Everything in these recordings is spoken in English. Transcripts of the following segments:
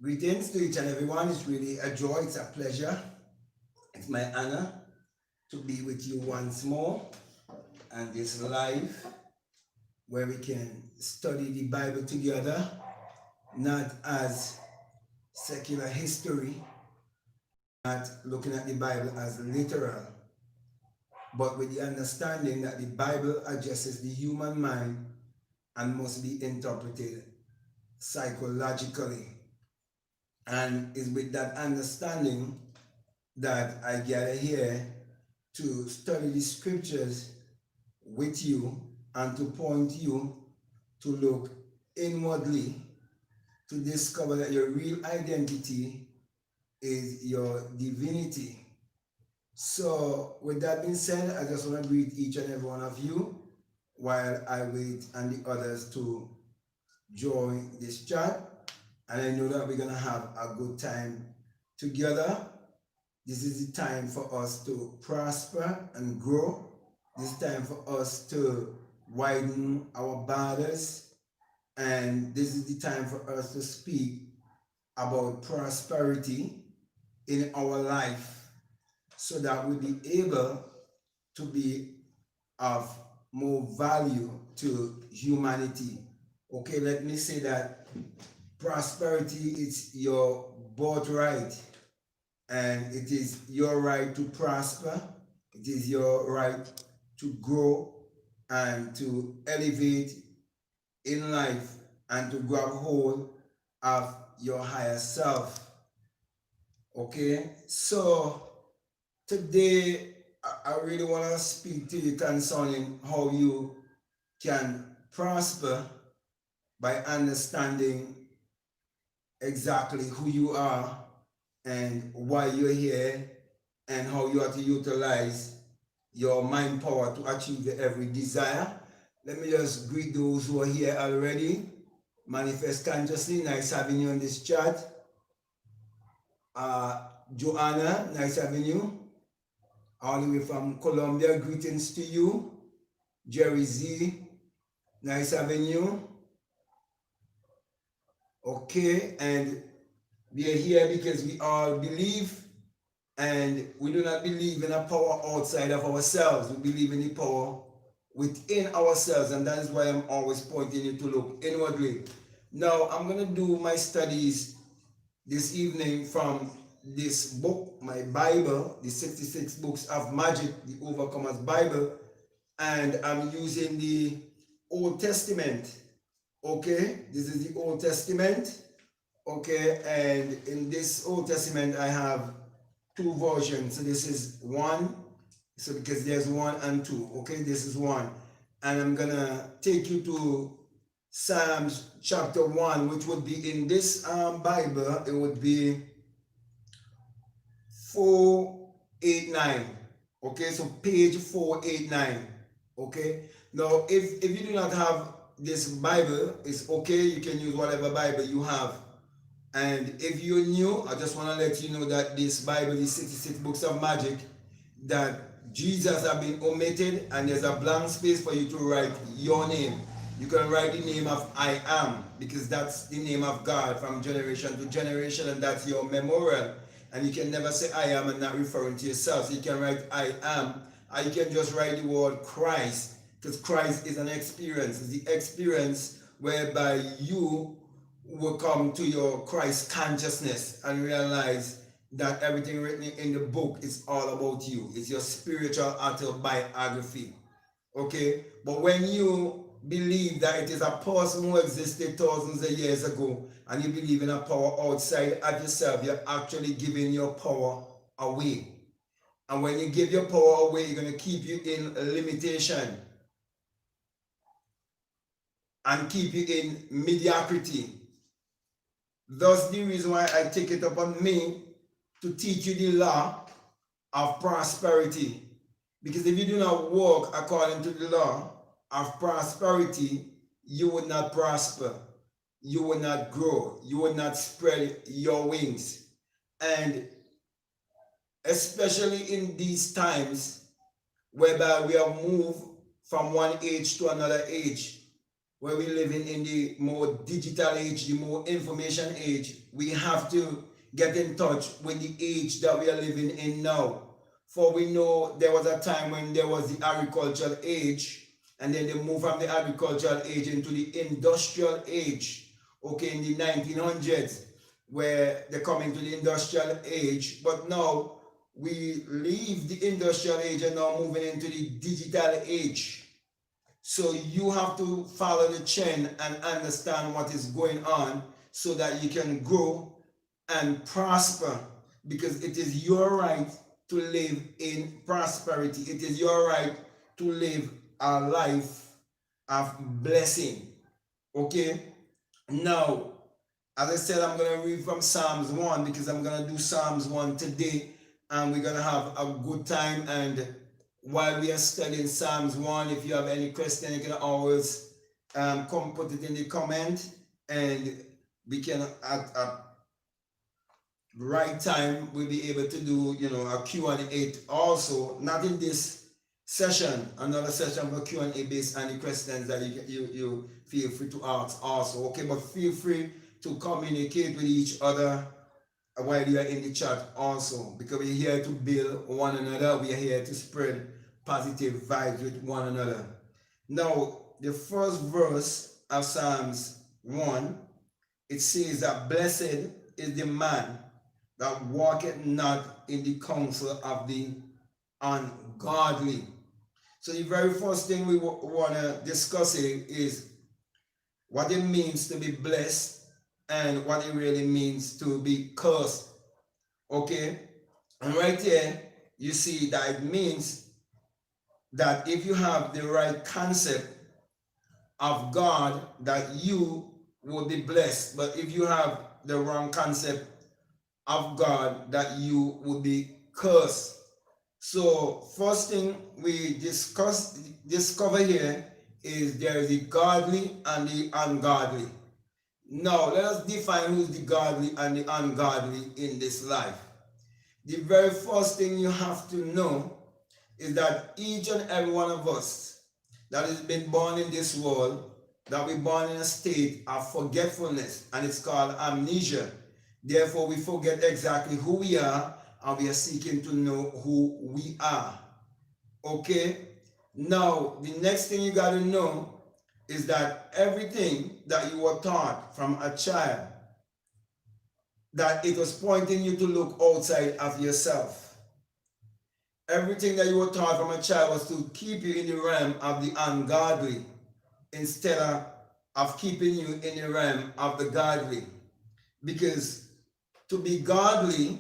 Greetings to each and everyone. It's really a joy, it's a pleasure. It's my honor to be with you once more and this live where we can study the Bible together, not as secular history, not looking at the Bible as literal, but with the understanding that the Bible addresses the human mind and must be interpreted psychologically. And it's with that understanding that I gather here to study the scriptures with you and to point you to look inwardly to discover that your real identity is your divinity. So with that being said, I just want to greet each and every one of you while I wait on the others to join this chat. And I know that we're going to have a good time together. This is the time for us to prosper and grow. This is time for us to widen our borders. And this is the time for us to speak about prosperity in our life so that we'll be able to be of more value to humanity. Okay, let me say that prosperity is your birthright, and it is your right to prosper. It is your right to grow and to elevate in life and to grab hold of your higher self. Okay, so today I really want to speak to you concerning how you can prosper by understanding exactly who you are and why you're here and how you have to utilize your mind power to achieve every desire. Let me just greet those who are here already. Manifest Consciously, nice having you on this chat. Joanna, nice having you. All the way from Colombia, greetings to you. Jerry Z, nice having you. Okay, and we are here because we all believe, and we do not believe in a power outside of ourselves. We believe in the power within ourselves, and that is why I'm always pointing you to look inwardly. Now, I'm going to do my studies this evening from this book, my Bible, the 66 Books of Magic, the Overcomer's Bible, and I'm using the Old Testament. Okay, this is the Old Testament. Okay, and in this Old Testament I have two versions. So this is one, so because there's one and two. Okay, this is one, and I'm gonna take you to Psalms chapter 1, which would be in this Bible. It would be 489. Okay, so page 489. Okay, now if you do not have this Bible, it's okay, you can use whatever Bible you have. And if you're new, I just want to let you know that this Bible, the 66 Books of Magic, that Jesus have been omitted, and there's a blank space for you to write your name. You can write the name of I am, because that's the name of God from generation to generation, and that's your memorial. And you can never say I am and not referring to yourself. So you can write I am, or you can just write the word Christ, because Christ is an experience. It's the experience whereby you will come to your Christ consciousness and realize that everything written in the book is all about you. It's your spiritual autobiography. Okay? But when you believe that it is a person who existed thousands of years ago, and you believe in a power outside of yourself, you're actually giving your power away. And when you give your power away, you're going to keep you in limitation and keep you in mediocrity. Thus, the reason why I take it upon me to teach you the law of prosperity. Because if you do not walk according to the law of prosperity, you would not prosper. You would not grow. You would not spread your wings. And especially in these times, whereby we have moved from one age to another age, where we're living in the more digital age, the more information age. We have to get in touch with the age that we are living in now. For we know there was a time when there was the agricultural age, and then they moved from the agricultural age into the industrial age, okay, in the 1900s, where they come into the industrial age. But now we leave the industrial age and now moving into the digital age. So you have to follow the trend and understand what is going on so that you can grow and prosper, because it is your right to live in prosperity. It is your right to live a life of blessing. Okay? Now, as I said, I'm going to read from Psalms 1 because I'm going to do Psalms 1 today, and we're going to have a good time. And while we are studying Psalms 1, if you have any question, you can always come put it in the comment, and we can at right time we'll be able to do a Q&A also, not in this session, another session for Q&A based on the questions that you feel free to ask also. Okay, but feel free to communicate with each other while you are in the chat also, because we're here to build one another. We are here to spread positive vibes with one another. Now, the first verse of Psalms 1, it says that blessed is the man that walketh not in the counsel of the ungodly. So the very first thing we want to discuss here is what it means to be blessed and what it really means to be cursed. Okay? And right here, you see that it means that if you have the right concept of God, that you will be blessed. But if you have the wrong concept of God, that you will be cursed. So first thing we discover here is there is the godly and the ungodly. Now let us define who's the godly and the ungodly in this life. The very first thing you have to know is that each and every one of us that has been born in this world, that we're born in a state of forgetfulness, and it's called amnesia. Therefore, we forget exactly who we are, and we are seeking to know who we are. Okay? Now, the next thing you got to know is that everything that you were taught from a child, that it was pointing you to look outside of yourself. Everything that you were taught from a child was to keep you in the realm of the ungodly instead of keeping you in the realm of the godly. Because to be godly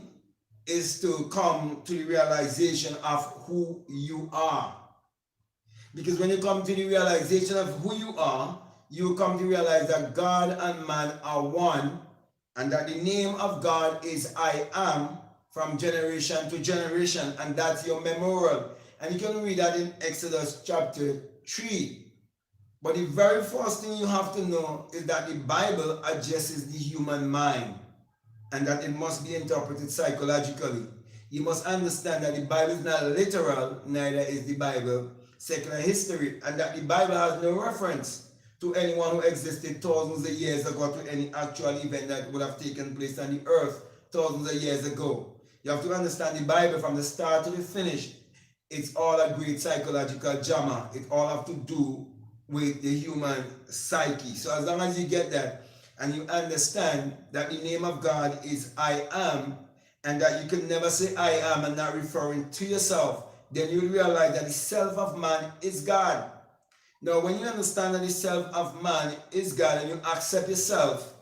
is to come to the realization of who you are. Because when you come to the realization of who you are, you come to realize that God and man are one, and that the name of God is I am, from generation to generation, and that's your memorial. And you can read that in Exodus chapter 3. But the very first thing you have to know is that the Bible addresses the human mind, and that it must be interpreted psychologically. You must understand that the Bible is not literal, neither is the Bible secular history, and that the Bible has no reference to anyone who existed thousands of years ago, to any actual event that would have taken place on the earth thousands of years ago. You have to understand the Bible from the start to the finish. It's all a great psychological drama. It all have to do with the human psyche. So as long as you get that, and you understand that the name of God is I am, and that you can never say I am and not referring to yourself, then you realize that the self of man is God. Now, when you understand that the self of man is God and you accept yourself,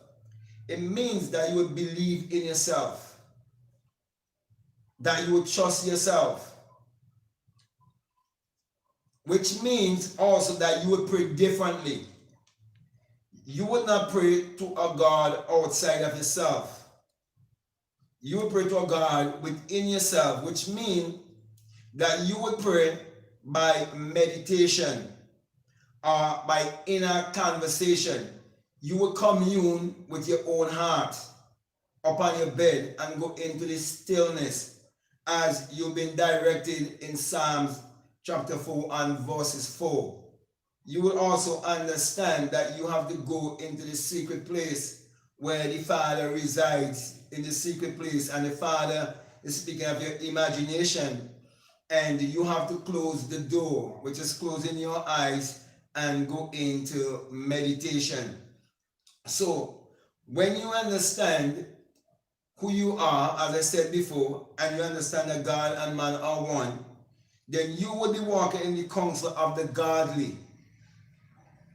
it means that you would believe in yourself, that you would trust yourself, which means also that you would pray differently. You would not pray to a God outside of yourself. You would pray to a God within yourself, which means that you would pray by meditation or by inner conversation. You would commune with your own heart upon your bed and go into the stillness as you've been directed in Psalms chapter 4 and verses 4. You will also understand that you have to go into the secret place where the Father resides, in the secret place, and the Father is speaking of your imagination, and you have to close the door, which is closing your eyes, and go into meditation. So when you understand who you are, as I said before, and you understand that God and man are one, then you will be walking in the counsel of the godly.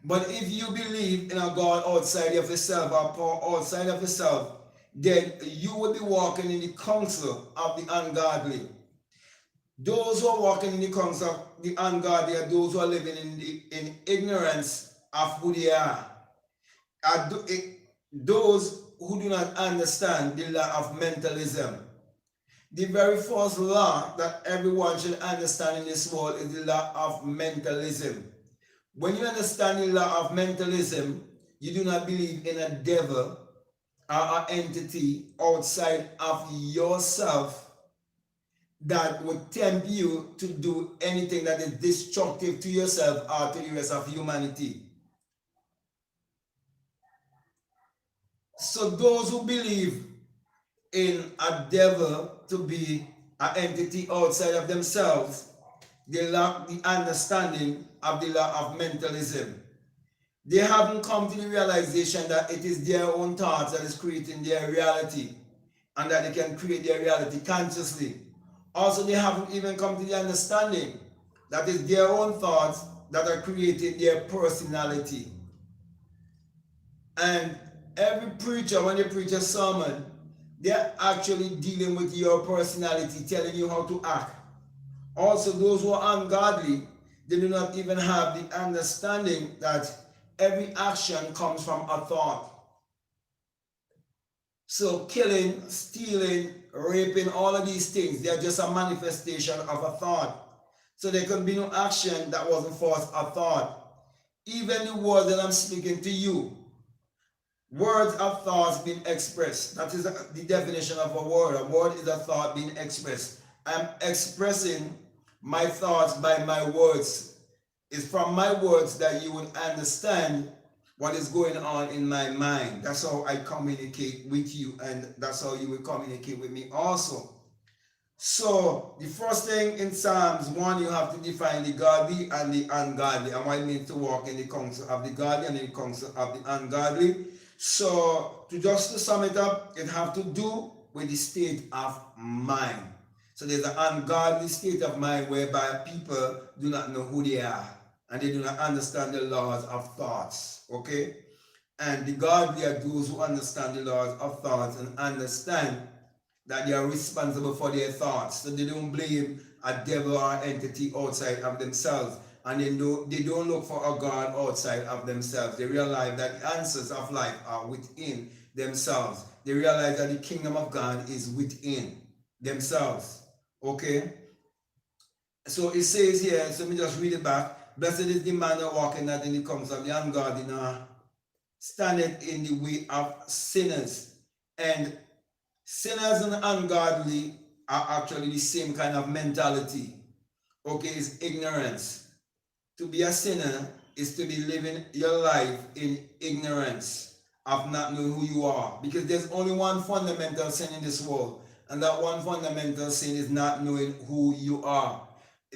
But if you believe in a God outside of yourself, or power outside of yourself, then you will be walking in the counsel of the ungodly. Those who are walking in the counsel of the ungodly are those who are living in ignorance of who they are. Those who do not understand the law of mentalism. The very first law that everyone should understand in this world is the law of mentalism. When you understand the law of mentalism, you do not believe in a devil or an entity outside of yourself that would tempt you to do anything that is destructive to yourself or to the rest of humanity. So those who believe in a devil to be an entity outside of themselves, they lack the understanding of the law of mentalism. They haven't come to the realization that it is their own thoughts that is creating their reality, and that they can create their reality consciously. Also, they haven't even come to the understanding that it's their own thoughts that are creating their personality. And every preacher, when they preach a sermon, they're actually dealing with your personality, telling you how to act. Also, those who are ungodly, they do not even have the understanding that every action comes from a thought. So killing, stealing, raping, all of these things, they're just a manifestation of a thought. So there could be no action that wasn't first a thought. Even the words that I'm speaking to you, words are thoughts being expressed. That is the definition of a word. A word is a thought being expressed. I'm expressing my thoughts by my words. It's from my words that you will understand what is going on in my mind. That's how I communicate with you, and that's how you will communicate with me also. So the first thing in Psalms 1, you have to define the godly and the ungodly, and what it means to walk in the counsel of the godly and in the counsel of the ungodly. So to sum it up, it have to do with the state of mind. So there's an ungodly state of mind whereby people do not know who they are, and they do not understand the laws of thoughts, okay? And the godly are those who understand the laws of thoughts and understand that they are responsible for their thoughts. So they don't blame a devil or entity outside of themselves, and they don't look for a God outside of themselves. They realize that the answers of life are within themselves. They realize that the kingdom of God is within themselves, okay? So it says here, so let me just read it back. Blessed is the man that walketh not in the counsel of the ungodly, nor standeth in the way of sinners. And sinners and ungodly are actually the same kind of mentality. Okay, it's ignorance. To be a sinner is to be living your life in ignorance of not knowing who you are. Because there's only one fundamental sin in this world, and that one fundamental sin is not knowing who you are.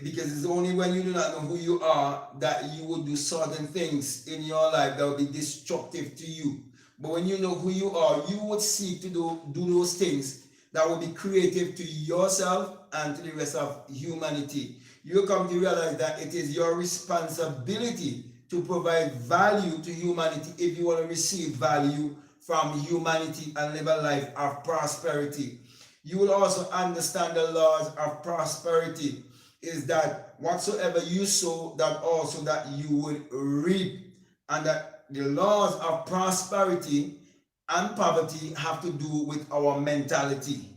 Because it's only when you do not know who you are that you will do certain things in your life that will be destructive to you. But when you know who you are, you would seek to do those things that will be creative to yourself and to the rest of humanity. You come to realize that it is your responsibility to provide value to humanity if you want to receive value from humanity and live a life of prosperity. You will also understand the laws of prosperity is that whatsoever you sow, that also that you will reap, and that the laws of prosperity and poverty have to do with our mentality.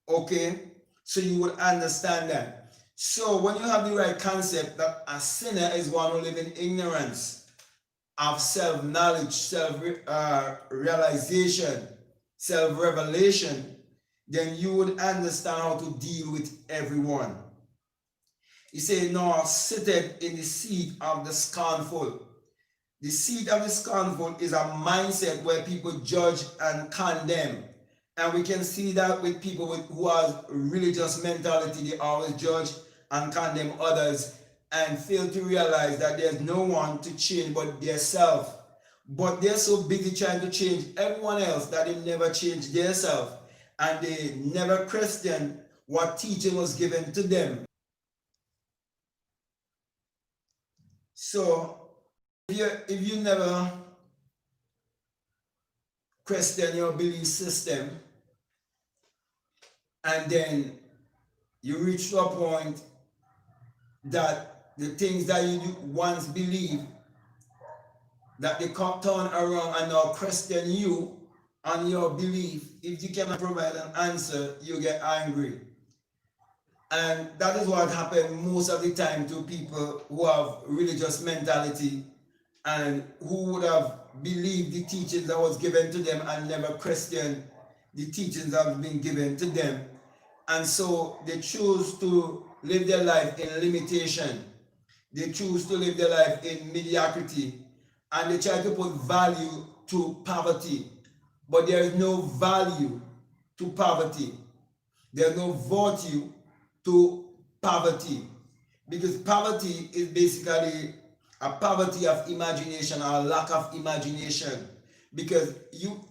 Okay, so you will understand that. So when you have the right concept that a sinner is one who lives in ignorance of self-knowledge, self-realization, self-revelation, then you would understand how to deal with everyone. He said, nor sitteth in the seat of the scornful. The seat of the scornful is a mindset where people judge and condemn. And we can see that with people who have religious mentality. They always judge and condemn others and fail to realize that there's no one to change but themselves. But they're so busy trying to change everyone else that they never change themselves. And they never question what teaching was given to them. So if you never question your belief system, and then you reach to a point that the things that you once believed, that they come turn around and now question you on your belief, if you cannot provide an answer, you get angry. And that is what happens most of the time to people who have religious mentality and who would have believed the teachings that was given to them and never questioned the teachings that have been given to them. And so they choose to live their life in limitation. They choose to live their life in mediocrity. And they try to put value to poverty. But there is no value to poverty. There is no virtue to poverty. Because poverty is basically a poverty of imagination or a lack of imagination. Because you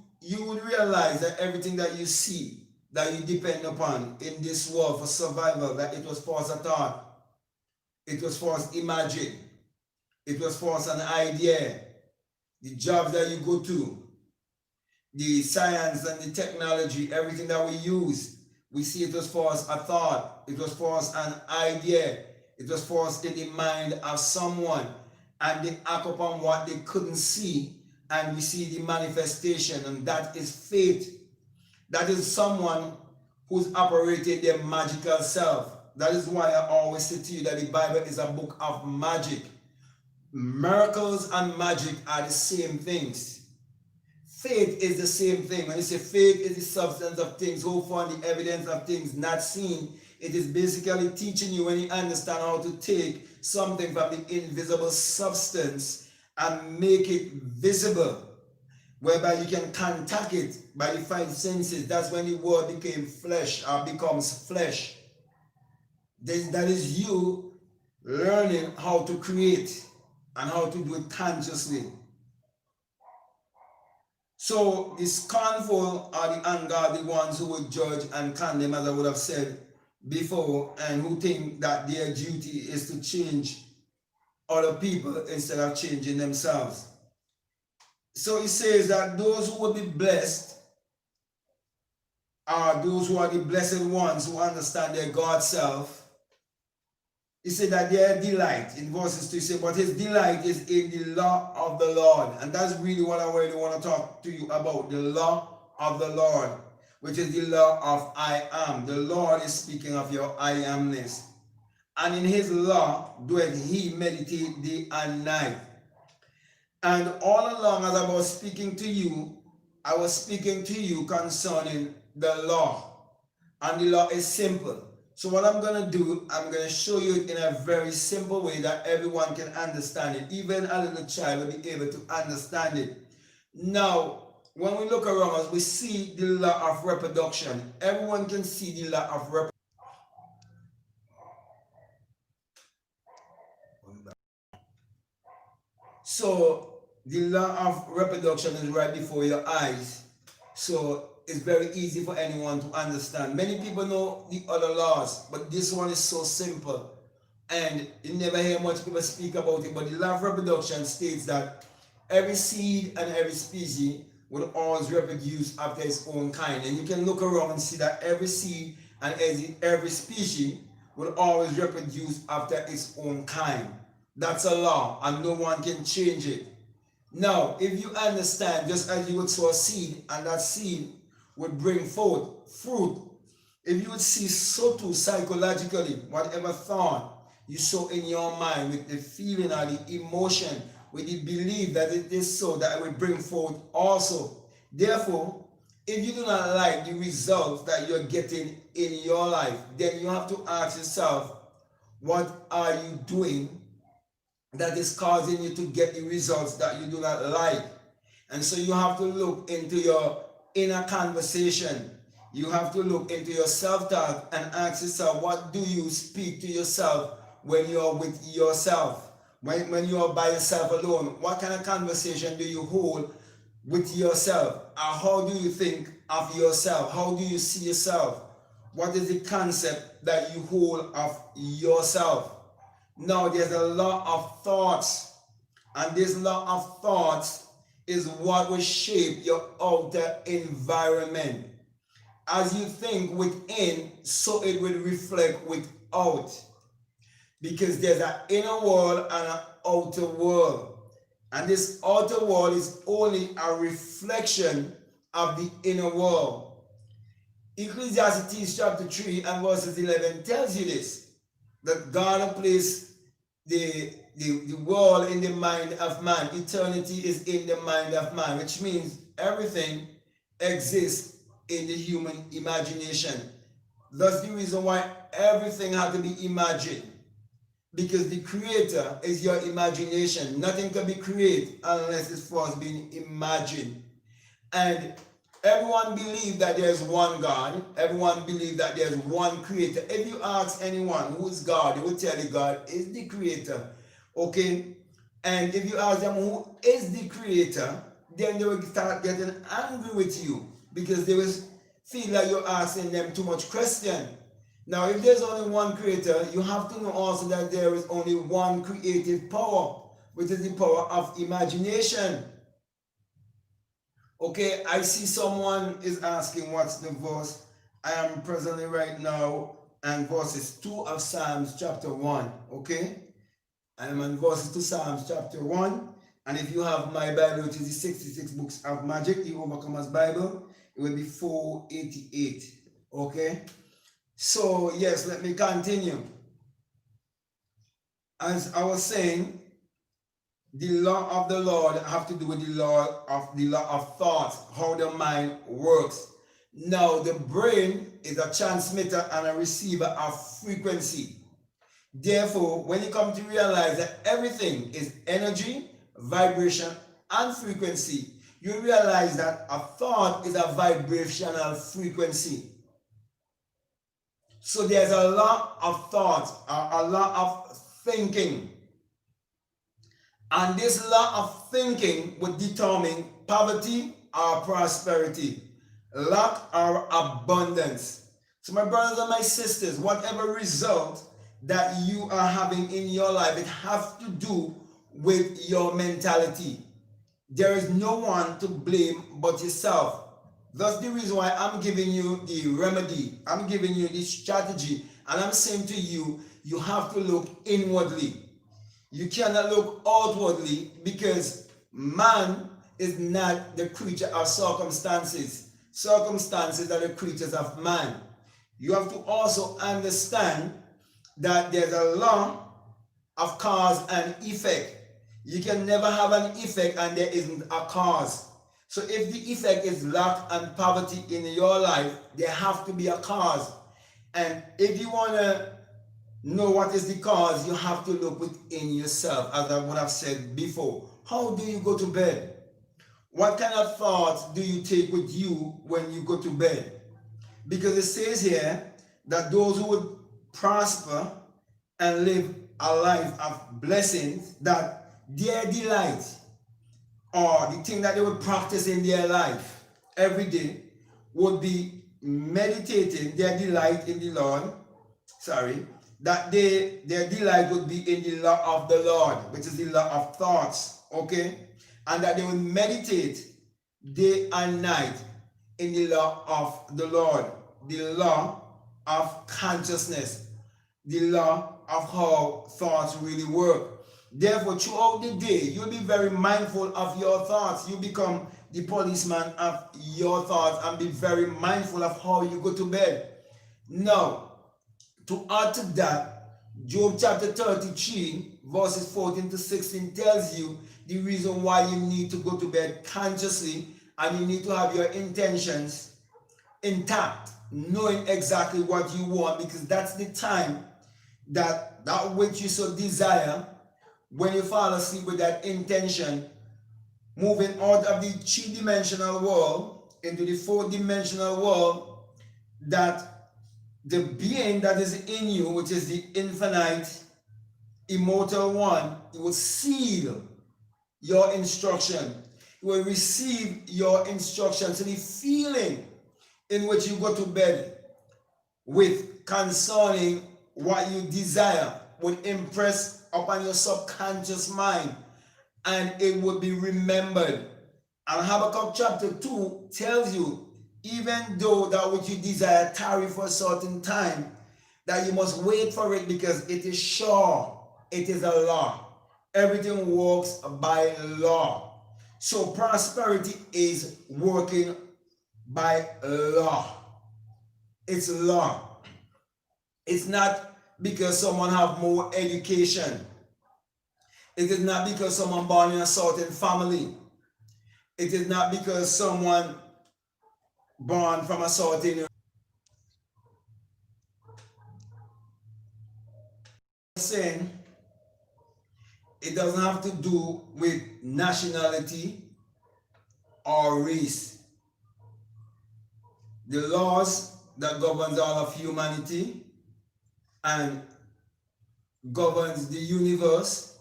would realize that everything that you see, that you depend upon in this world for survival, that it was for us a thought, it was for us imagine, it was for us an idea, the jobs that you go to, the science and the technology, everything that we use, we see it was for us a thought, it was for us an idea, it was for us in the mind of someone, and they act upon what they couldn't see, and we see the manifestation, and that is faith. That is someone who's operated their magical self. That is why I always say to you that the Bible is a book of magic. Miracles and magic are the same things. Faith is the same thing. When you say faith is the substance of things, hoped for, and the evidence of things not seen, it is basically teaching you, when you understand how to take something from the invisible substance and make it visible, whereby you can contact it by the five senses. That's when the word became flesh or becomes flesh. That is you learning how to create and how to do it consciously. So the scornful are the ungodly ones who would judge and condemn, as I would have said before, and who think that their duty is to change other people instead of changing themselves. So he says that those who will be blessed are those who are the blessed ones who understand their God self. He said that their delight, in verses 2, he said, but his delight is in the law of the Lord. And that's really what I really want to talk to you about, the law of the Lord, which is the law of I am. The Lord is speaking of your I amness. And in his law doeth he meditate day and night. And all along as I was speaking to you, I was speaking to you concerning the law. And the law is simple. So what I'm going to do, I'm going to show you it in a very simple way that everyone can understand it. Even a little child will be able to understand it. Now, when we look around us, we see the law of reproduction. Everyone can see the law of reproduction. So the law of reproduction is right before your eyes. So it's very easy for anyone to understand. Many people know the other laws, but this one is so simple. And you never hear much people speak about it. But the law of reproduction states that every seed and every species will always reproduce after its own kind. And you can look around and see that every seed and every species will always reproduce after its own kind. That's a law, and no one can change it. Now, if you understand, just as you would sow a seed, and that seed would bring forth fruit, if you would see so too psychologically, whatever thought you sow in your mind with the feeling or the emotion, with the belief that it is so, that it will bring forth also. Therefore, if you do not like the results that you're getting in your life, then you have to ask yourself, What are you doing that is causing you to get the results that you do not like? And so you have to look into your inner conversation. You have to look into your self-talk and ask yourself, what do you speak to yourself when you're with yourself? When you're by yourself alone, what kind of conversation do you hold with yourself? How do you think of yourself? How do you see yourself? What is the concept that you hold of yourself? Now, there's a lot of thoughts, and this lot of thoughts is what will shape your outer environment. As you think within, so it will reflect without. Because there's an inner world and an outer world. And this outer world is only a reflection of the inner world. Ecclesiastes chapter 3 and verses 11 tells you this, that God placed the world in the mind of man. Eternity is in the mind of man, which means everything exists in the human imagination. That's the reason why everything had to be imagined. Because the creator is your imagination. Nothing can be created unless it's first being imagined. And everyone believes that there's one God. Everyone believes that there's one creator. If you ask anyone who is God, they will tell you God is the creator. Okay? And if you ask them who is the creator, then they will start getting angry with you because they will feel like you're asking them too much question. Now, if there's only one creator, you have to know also that there is only one creative power, which is the power of imagination. Okay, I see someone is asking what's the verse. I am presently right now and verses 2 of Psalms chapter 1. Okay, I am on verses 2 Psalms chapter 1. And if you have my Bible, which is the 66 books of magic, the Overcomer's Bible, it will be 488. Okay. So, yes, let me continue. As I was saying, the law of the Lord have to do with the law of thoughts, how the mind works. Now, the brain is a transmitter and a receiver of frequency. Therefore, when you come to realize that everything is energy, vibration, and frequency, you realize that a thought is a vibrational frequency. So there's a lot of thoughts, a lot of thinking. And this lot of thinking would determine poverty or prosperity, lack or abundance. So my brothers and my sisters, whatever result that you are having in your life, it has to do with your mentality. There is no one to blame but yourself. That's the reason why I'm giving you the remedy. I'm giving you the strategy. And I'm saying to you, you have to look inwardly. You cannot look outwardly because man is not the creature of circumstances. Circumstances are the creatures of man. You have to also understand that there's a law of cause and effect. You can never have an effect and there isn't a cause. So if the effect is lack and poverty in your life, there have to be a cause. And if you want to know what is the cause, you have to look within yourself, as I would have said before. How do you go to bed? What kind of thoughts do you take with you when you go to bed? Because it says here that those who would prosper and live a life of blessings, that their delight or the thing that they would practice in their life every day would be meditating their delight in the Lord. That their delight would be in the law of the Lord, which is the law of thoughts, okay? And that they would meditate day and night in the law of the Lord, the law of consciousness, the law of how thoughts really work. Therefore, throughout the day, you'll be very mindful of your thoughts. You become the policeman of your thoughts and be very mindful of how you go to bed. Now, to add to that, Job chapter 33, verses 14 to 16 tells you the reason why you need to go to bed consciously and you need to have your intentions intact, knowing exactly what you want, because that's the time that that which you so desire, when you fall asleep with that intention, moving out of the three-dimensional world into the four-dimensional world, that the being that is in you, which is the infinite, immortal one, it will seal your instruction. It will receive your instruction. So the feeling in which you go to bed with concerning what you desire would impress upon your subconscious mind, and it would be remembered. And Habakkuk chapter 2 tells you, even though that which you desire tarry for a certain time, that you must wait for it, because it is sure, it is a law. Everything works by law. So prosperity is working by law. It's law. It's not because someone have more education. It is not because someone born in a certain family. It is not because someone born from a certain sin. It doesn't have to do with nationality or race. The laws that governs all of humanity and governs the universe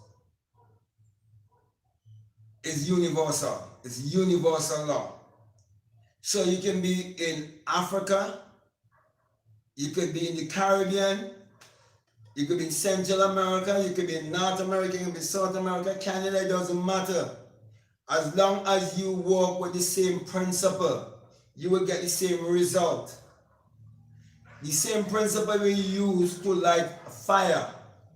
is universal. It's universal law. So you can be in Africa, you could be in the Caribbean, you could be in Central America, you could be in North America, you could be South America, Canada, it doesn't matter. As long as you work with the same principle, you will get the same result. The same principle we use to light fire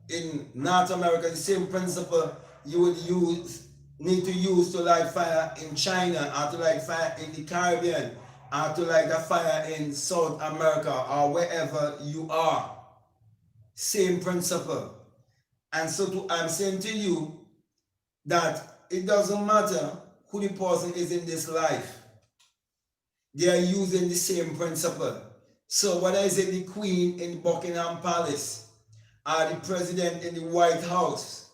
in North America, the same principle you would need to use to light fire in China, or to light fire in the Caribbean, or to light a fire in South America, or wherever you are. Same principle. And so I'm saying to you that it doesn't matter who the person is in this life. They are using the same principle. So whether is it the Queen in Buckingham Palace, or the President in the White House,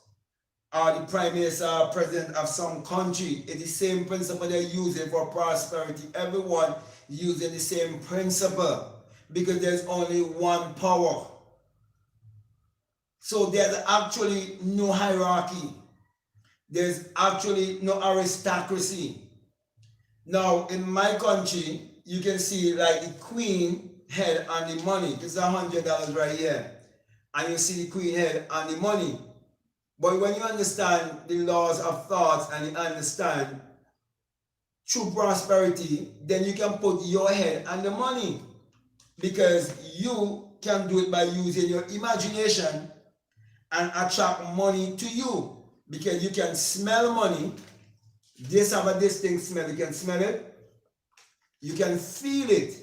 or the Prime Minister or President of some country, it's the same principle they're using for prosperity. Everyone using the same principle, because there's only one power. So there's actually no hierarchy. There's actually no aristocracy. Now, in my country, you can see like the Queen head on the money. This is $100 right here. And you see the Queen head on the money. But when you understand the laws of thoughts and you understand true prosperity, then you can put your head on the money. Because you can do it by using your imagination and attract money to you. Because you can smell money. This have a distinct smell. You can smell it. You can feel it.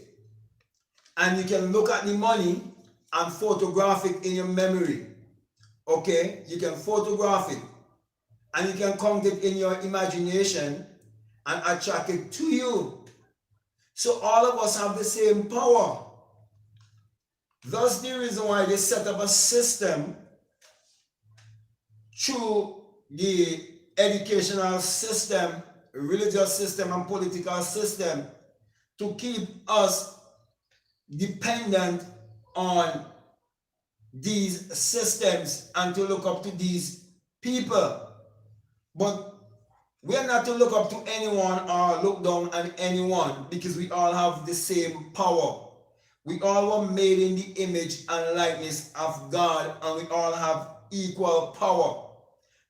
And you can look at the money and photograph it in your memory. Okay? You can photograph it. And you can count it in your imagination and attract it to you. So all of us have the same power. That's the reason why they set up a system through the educational system, religious system, and political system to keep us dependent on these systems and to look up to these people. But we are not to look up to anyone or look down on anyone, because we all have the same power. We all were made in the image and likeness of God, and we all have equal power.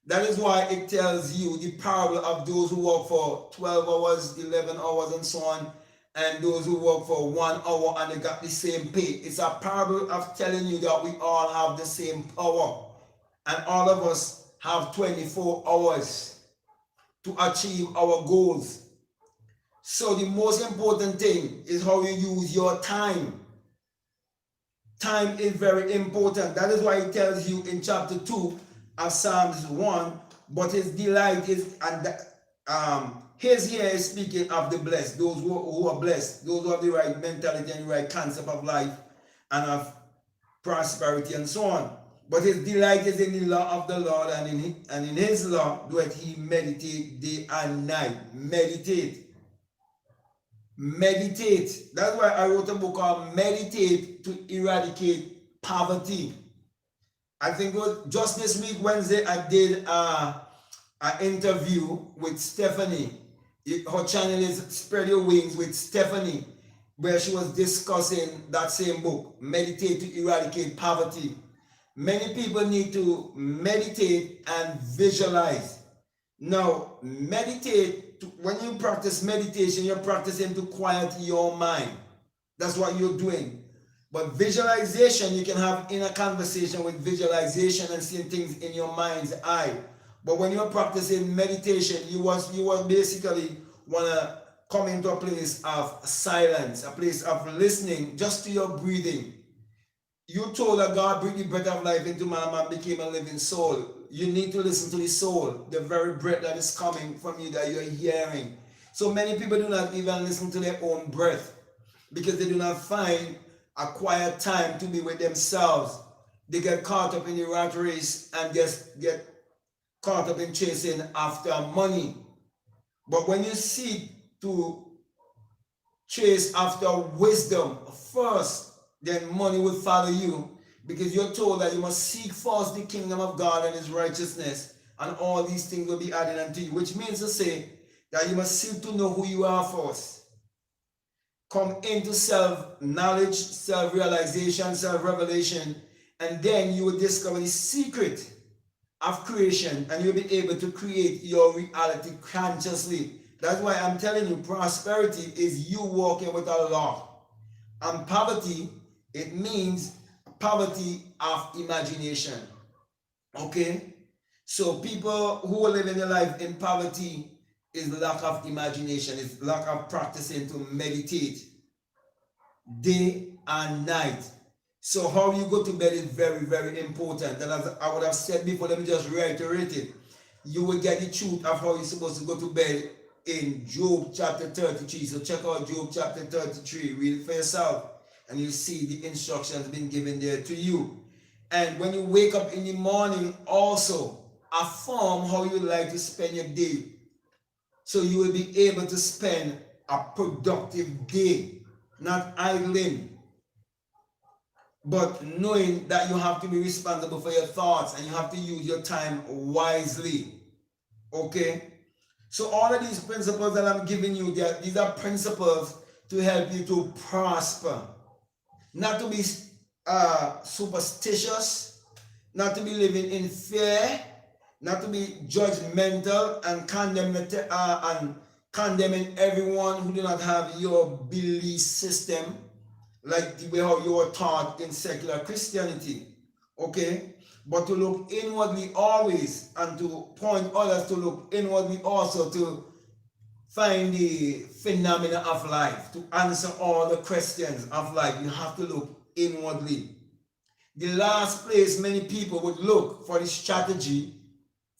That is why it tells you the parable of those who work for 12 hours, 11 hours, and so on, and those who work for 1 hour and they got the same pay. It's a parable of telling you that we all have the same power, and all of us have 24 hours to achieve our goals. So the most important thing is how you use your time. Time is very important. That is why it tells you in chapter 2 of Psalms 1, but his delight is, and his here is speaking of the blessed, those who are blessed, those who have the right mentality and the right concept of life and of prosperity and so on. But his delight is in the law of the Lord, and in his law doeth he meditate day and night. Meditate. Meditate. That's why I wrote a book called Meditate to Eradicate Poverty. I think just this week, Wednesday, I did an interview with Stephanie. Her channel is Spread Your Wings with Stephanie, where she was discussing that same book, Meditate to Eradicate Poverty. Many people need to meditate and visualize. Now, meditate, when you practice meditation, you're practicing to quiet your mind. That's what you're doing. But visualization, you can have inner conversation with visualization and seeing things in your mind's eye. But when you're practicing meditation, you will basically want to come into a place of silence, a place of listening just to your breathing. You told that God breathed the breath of life into man, man became a living soul. You need to listen to the soul, the very breath that is coming from you that you're hearing. So many people do not even listen to their own breath because they do not find a quiet time to be with themselves. They get caught up in the rat race and just get caught up in chasing after money. But when you seek to chase after wisdom first, then money will follow you, because you're told that you must seek first the kingdom of God and his righteousness, and all these things will be added unto you, which means to say that you must seek to know who you are first. Come into self-knowledge, self-realization, self-revelation, and then you will discover the secret of creation, and you'll be able to create your reality consciously. That's why I'm telling you, prosperity is you walking with Allah. And poverty, it means poverty of imagination. Okay? So people who are living their life in poverty is lack of imagination, is lack of practicing to meditate day and night. So how you go to bed is very, very important. And as I would have said before, let me just reiterate it. You will get the truth of how you're supposed to go to bed in Job chapter 33. So check out Job chapter 33. Read it for yourself. And you see the instructions being given there to you. And when you wake up in the morning, also affirm how you like to spend your day. So you will be able to spend a productive day, not idling, but knowing that you have to be responsible for your thoughts and you have to use your time wisely. Okay? So all of these principles that I'm giving you, these are principles to help you to prosper. Not to be superstitious, not to be living in fear, not to be judgmental and condemning everyone who do not have your belief system, like the way how you are taught in secular Christianity. Okay? But to look inwardly always, and to point others to look inwardly also, to find the phenomena of life, to answer all the questions of life. You have to look inwardly. The last place many people would look for the strategy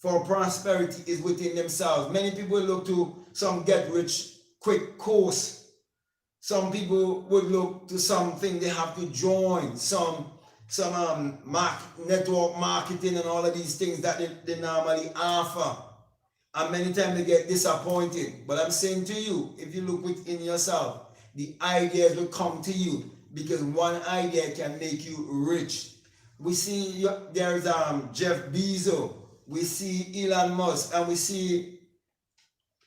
for prosperity is within themselves. Many people look to some get-rich-quick course. Some people would look to something they have to join, some network marketing and all of these things that they normally offer. And many times they get disappointed. But I'm saying to you, if you look within yourself, the ideas will come to you, because one idea can make you rich. We see there's Jeff Bezos, we see Elon Musk, and we see,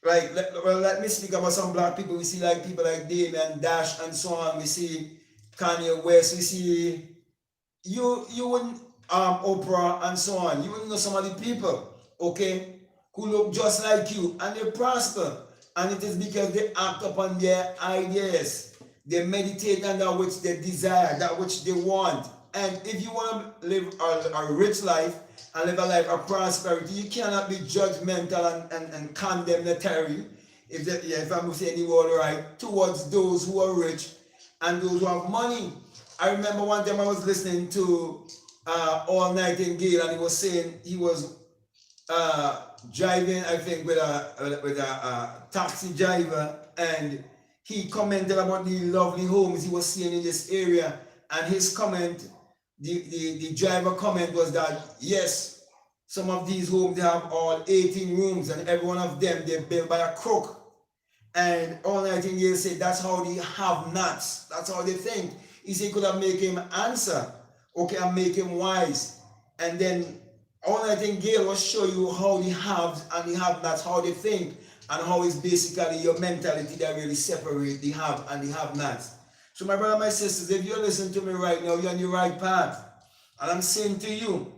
let me speak about some black people. We see like people like Damien Dash and so on. We see Kanye West. We see you wouldn't Oprah and so on. You wouldn't know some of the people, okay, who look just like you, and they prosper. And it is because they act upon their ideas. They meditate on that which they desire, that which they want. And if you want to live a rich life and live a life of prosperity, you cannot be judgmental and condemnatory, if I'm saying the word right, towards those who are rich and those who have money. I remember one time I was listening to All Nightingale, and he was saying he was driving, I think, with a taxi driver, and he commented about the lovely homes he was seeing in this area, and his comment the driver comment was that, yes, some of these homes, they have all 18 rooms, and every one of them, they're built by a crook. And all Nightingale said, that's how they have nuts. That's how they think. He said, could have made him answer, okay, and make him wise. And then all Nightingale will show you how the haves and the have-nots, how they think, and how it's basically your mentality that really separate the have and the have-nots. So my brother, my sisters, if you're listening to me right now, you're on the right path. And I'm saying to you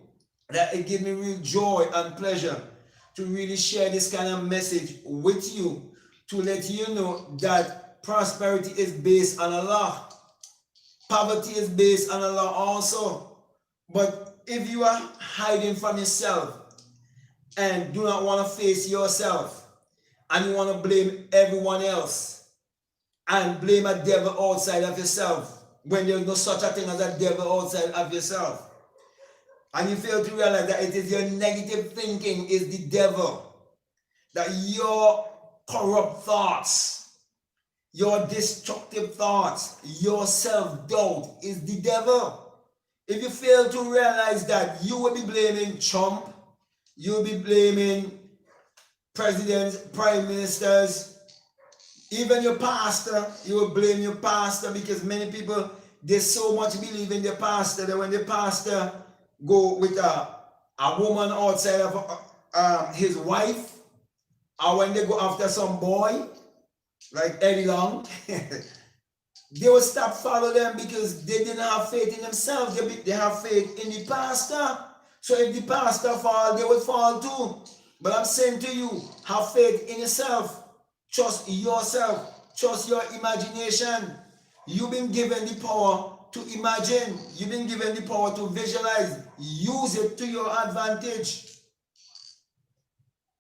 that it gives me real joy and pleasure to really share this kind of message with you, to let you know that prosperity is based on Allah. Poverty is based on Allah also. But if you are hiding from yourself and do not want to face yourself, and you want to blame everyone else and blame a devil outside of yourself, when there's no such a thing as a devil outside of yourself, and you fail to realize that it is your negative thinking is the devil, that your corrupt thoughts, your destructive thoughts, your self-doubt is the devil. If you fail to realize that, you will be blaming Trump, you will be blaming presidents, prime ministers, even your pastor. You will blame your pastor, because many people, they so much believe in their pastor that when the pastor go with a woman outside of his wife, or when they go after some boy like Eddie Long, they will stop following them because they didn't have faith in themselves. They have faith in the pastor. So if the pastor fall, they will fall too. But I'm saying to you, have faith in yourself. Trust yourself. Trust your imagination. You've been given the power to imagine. You've been given the power to visualize. Use it to your advantage.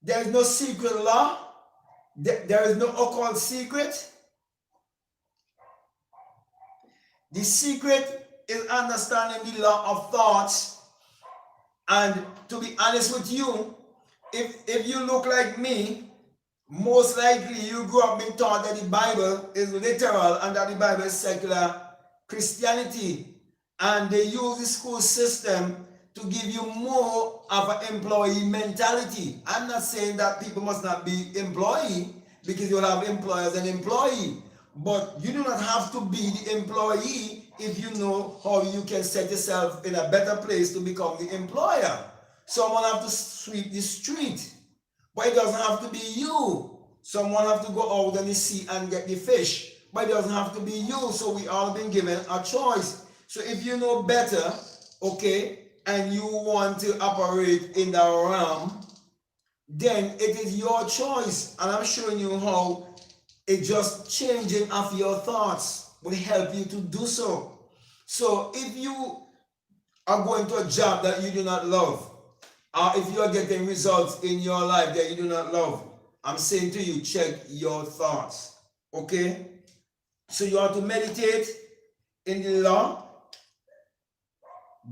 There is no secret law. There is no occult secret. The secret is understanding the law of thoughts. And to be honest with you, if you look like me, most likely you grew up being taught that the Bible is literal and that the Bible is secular Christianity. And they use the school system to give you more of an employee mentality. I'm not saying that people must not be employee, because you'll have employers and employee. But you do not have to be the employee if you know how you can set yourself in a better place to become the employer. Someone have to sweep the street, but it doesn't have to be you. Someone have to go out in the sea and get the fish, but it doesn't have to be you. So we all been given a choice. So if you know better, okay, and you want to operate in that realm, then it is your choice. And I'm showing you how it just changing of your thoughts will help you to do so. So if you are going to a job that you do not love, or if you are getting results in your life that you do not love, I'm saying to you, check your thoughts. Okay? So you have to meditate in the law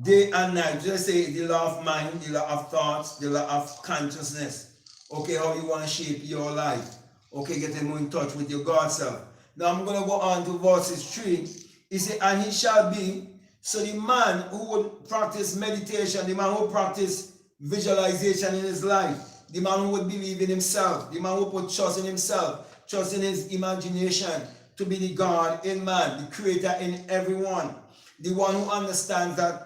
day and night. Just say the law of mind, the law of thoughts, the law of consciousness. Okay, how you want to shape your life. Okay, getting more in touch with your God self. Now I'm going to go on to verses 3. He said, and he shall be. So the man who would practice meditation, the man who practice visualization in his life, the man who would believe in himself, the man who put trust in himself, trust in his imagination to be the God in man, the creator in everyone, the one who understands that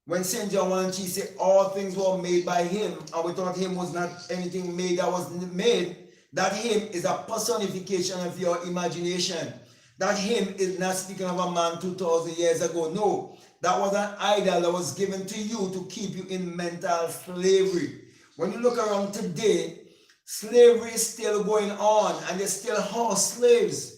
when St. John 1 and 3 said all things were made by him, and without him was not anything made that was made, that him is a personification of your imagination. That him is not speaking of a man 2,000 years ago. No, that was an idol that was given to you to keep you in mental slavery. When you look around today, slavery is still going on, and there's still horse slaves.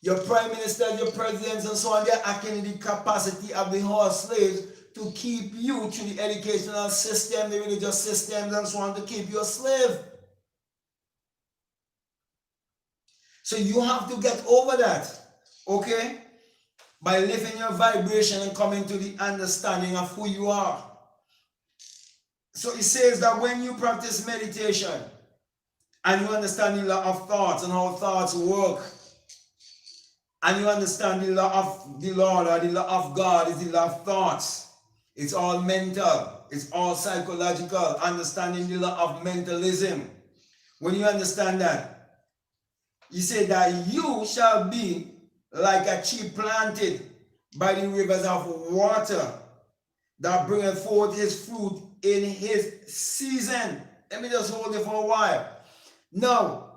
Your prime minister, your presidents, and so on, they're acting in the capacity of the horse slaves to keep you through the educational system, the religious systems, and so on, to keep you a slave. So you have to get over that, okay? By lifting your vibration and coming to the understanding of who you are. So it says that when you practice meditation and you understand the law of thoughts and how thoughts work, and you understand the law of the Lord or the law of God is the law of thoughts, It's all mental. It's all psychological. Understanding the law of mentalism. When you understand that, you say that you shall be like a tree planted by the rivers of water that bringeth forth his fruit in his season. Let me just hold it for a while. Now,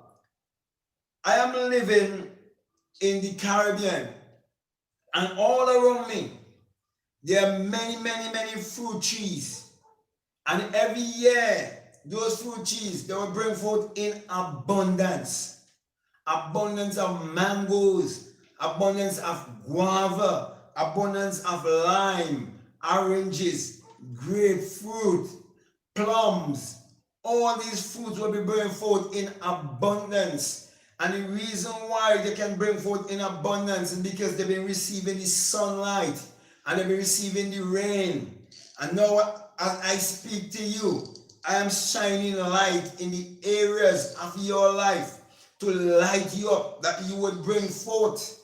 I am living in the Caribbean, and all around me, there are many fruit trees. And every year, those fruit trees, they will bring forth in abundance. Abundance of mangoes, abundance of guava, abundance of lime, oranges, grapefruit, plums. All these fruits will be bringing forth in abundance. And the reason why they can bring forth in abundance is because they've been receiving the sunlight and they've been receiving the rain. And now, as I speak to you, I am shining light in the areas of your life to light you up, that you would bring forth.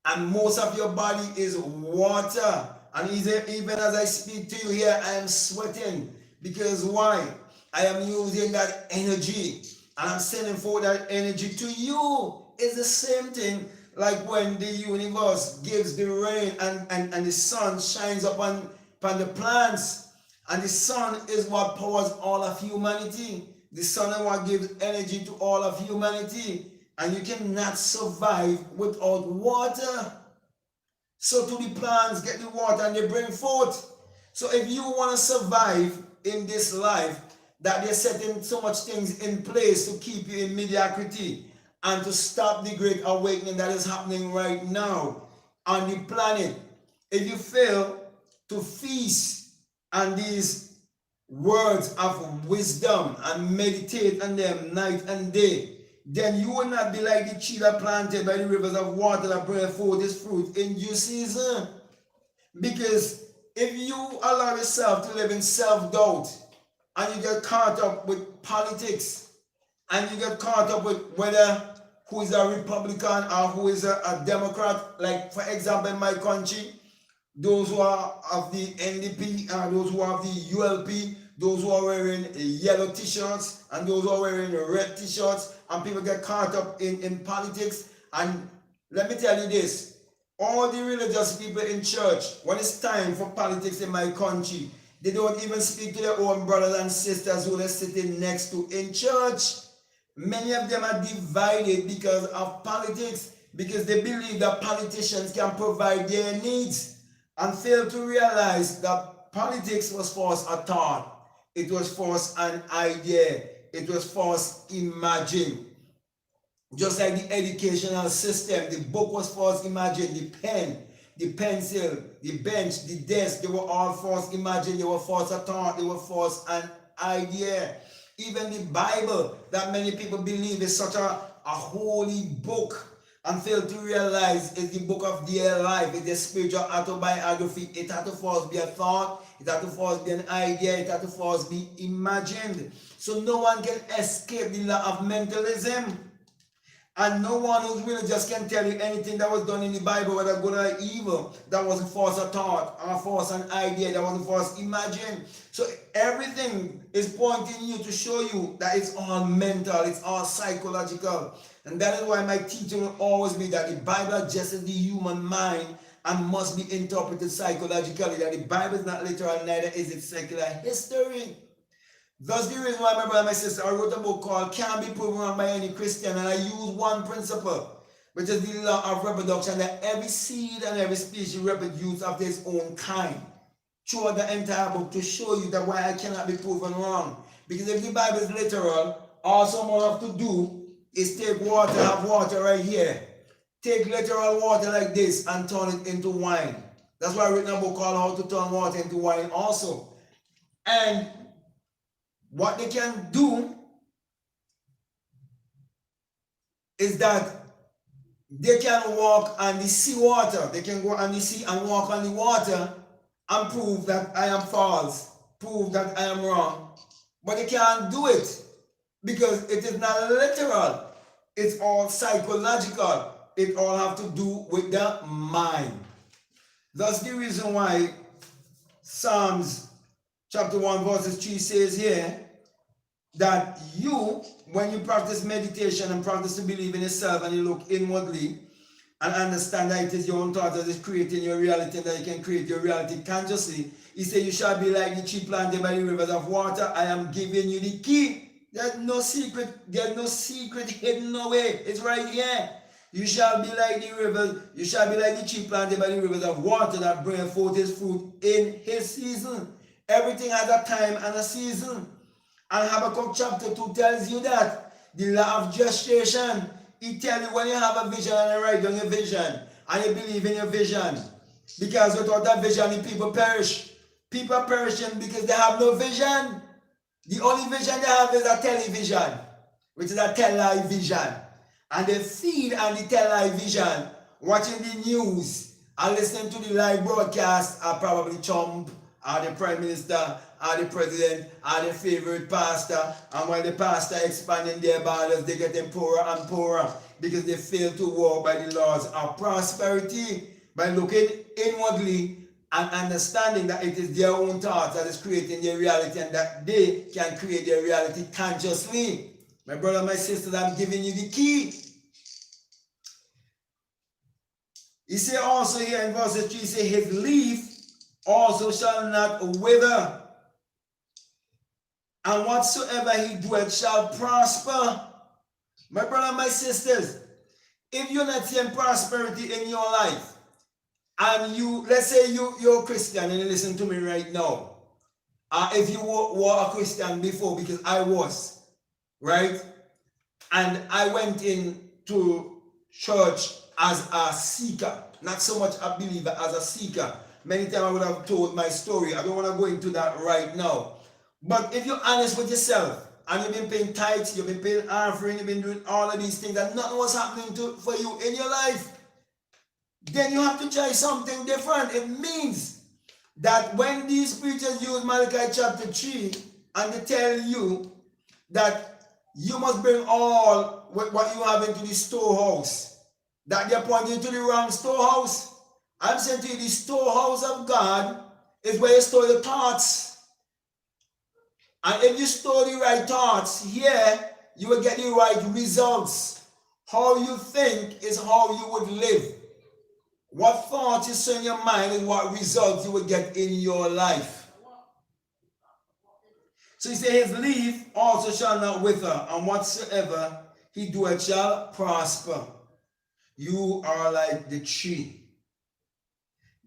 And most of your body is water. And even as I speak to you here, I am sweating. Because why? I am using that energy. And I'm sending forth that energy to you. It's the same thing like when the universe gives the rain and the sun shines upon the plants. And the sun is what powers all of humanity. The sun is what gives energy to all of humanity. And you cannot survive without water. So to the plants, get the water and they bring forth. So if you want to survive in this life, that they're setting so much things in place to keep you in mediocrity and to stop the great awakening that is happening right now on the planet. If you fail to feast on these words of wisdom and meditate on them night and day, then you will not be like the tree that planted by the rivers of water that bring forth its fruit in due season. Because if you allow yourself to live in self-doubt, and you get caught up with politics, and you get caught up with whether who is a Republican or who is a Democrat, like for example in my country, those who are of the NDP, those who are of the ULP, those who are wearing yellow t-shirts, and those who are wearing red t-shirts, and people get caught up in politics. And let me tell you this, all the religious people in church, when it's time for politics in my country, they don't even speak to their own brothers and sisters who they're sitting next to in church. Many of them are divided because of politics, because they believe that politicians can provide their needs and fail to realize that politics was first a thought, it was first an idea, it was first imagined. Just like the educational system, the book was first imagined, the pen, the pencil, the bench, the desk, they were all first imagined, they were first a thought, they were first an idea. Even the Bible, that many people believe is such a holy book and fail to realize is the book of their life, it's a spiritual autobiography. It had to first be a thought, it had to first be an idea, it had to first be imagined. So no one can escape the law of mentalism. And no one who's religious can tell you anything that was done in the Bible, whether good or evil, that wasn't first a thought or first an idea, that wasn't first imagined. So everything is pointing you to show you that it's all mental, it's all psychological. And that is why my teaching will always be that the Bible addresses the human mind and must be interpreted psychologically. That the Bible is not literal, neither is it secular history. That's the reason why, my brother and my sister, I wrote a book called Can't Be Proven Wrong by Any Christian, and I use one principle, which is the law of reproduction, that every seed and every species reproduces of its own kind. Throughout the entire book to show you that why I cannot be proven wrong. Because if the Bible is literal, all someone have to do is take water, have water right here. Take literal water like this and turn it into wine. That's why I wrote a book called How to Turn Water into Wine also. And what they can do is that they can walk on the sea water. They can go on the sea and walk on the water and prove that I am false, prove that I am wrong. But they can't do it because it is not literal. It's all psychological. It all have to do with the mind. That's the reason why Psalms chapter 1 verses 3 says here that you, when you practice meditation and practice to believe in yourself and you look inwardly and understand that it is your own thought that is creating your reality and that you can create your reality consciously, he said, you shall be like the tree planted by the rivers of water. I am giving you the key. There's no secret hidden away. It's right here. You shall be like the rivers, you shall be like the tree planted by the rivers of water that bring forth his fruit in his season. Everything has a time and a season. And Habakkuk chapter 2 tells you that. The law of gestation. It tells you when you have a vision and you write down your vision and you believe in your vision. Because without that vision, the people perish. People are perishing because they have no vision. The only vision they have is a television, which is a television. And they feed on the television, watching the news and listening to the live broadcast are probably Trump or the Prime Minister or the President or the favorite pastor. And while the pastor expanding their borders, they getting poorer and poorer because they fail to walk by the laws of prosperity, by looking inwardly and understanding that it is their own thoughts that is creating their reality and that they can create their reality consciously. My brother, my sister, I'm giving you the key. He said also here in verse 3, he said, his leaf also shall not wither, and whatsoever he doeth shall prosper. My brother, my sisters, if you're not seeing prosperity in your life, and you, let's say you're a Christian and you listen to me right now. If you were a Christian before, because I was, right? And I went into church as a seeker, not so much a believer, as a seeker. Many times I would have told my story. I don't want to go into that right now. But if you're honest with yourself, and you've been paying tithes, you've been paying offering, you've been doing all of these things, and nothing was happening for you in your life, then you have to try something different. It means that when these preachers use Malachi chapter 3 and they tell you that you must bring all what you have into the storehouse, that they're pointing you to the wrong storehouse. I'm saying to you, the storehouse of God is where you store your thoughts. And if you store the right thoughts here, you will get the right results. How you think is how you would live. What thoughts you say in your mind is what results you will get in your life. So he said, his leaf also shall not wither, and whatsoever he doeth shall prosper. You are like the tree.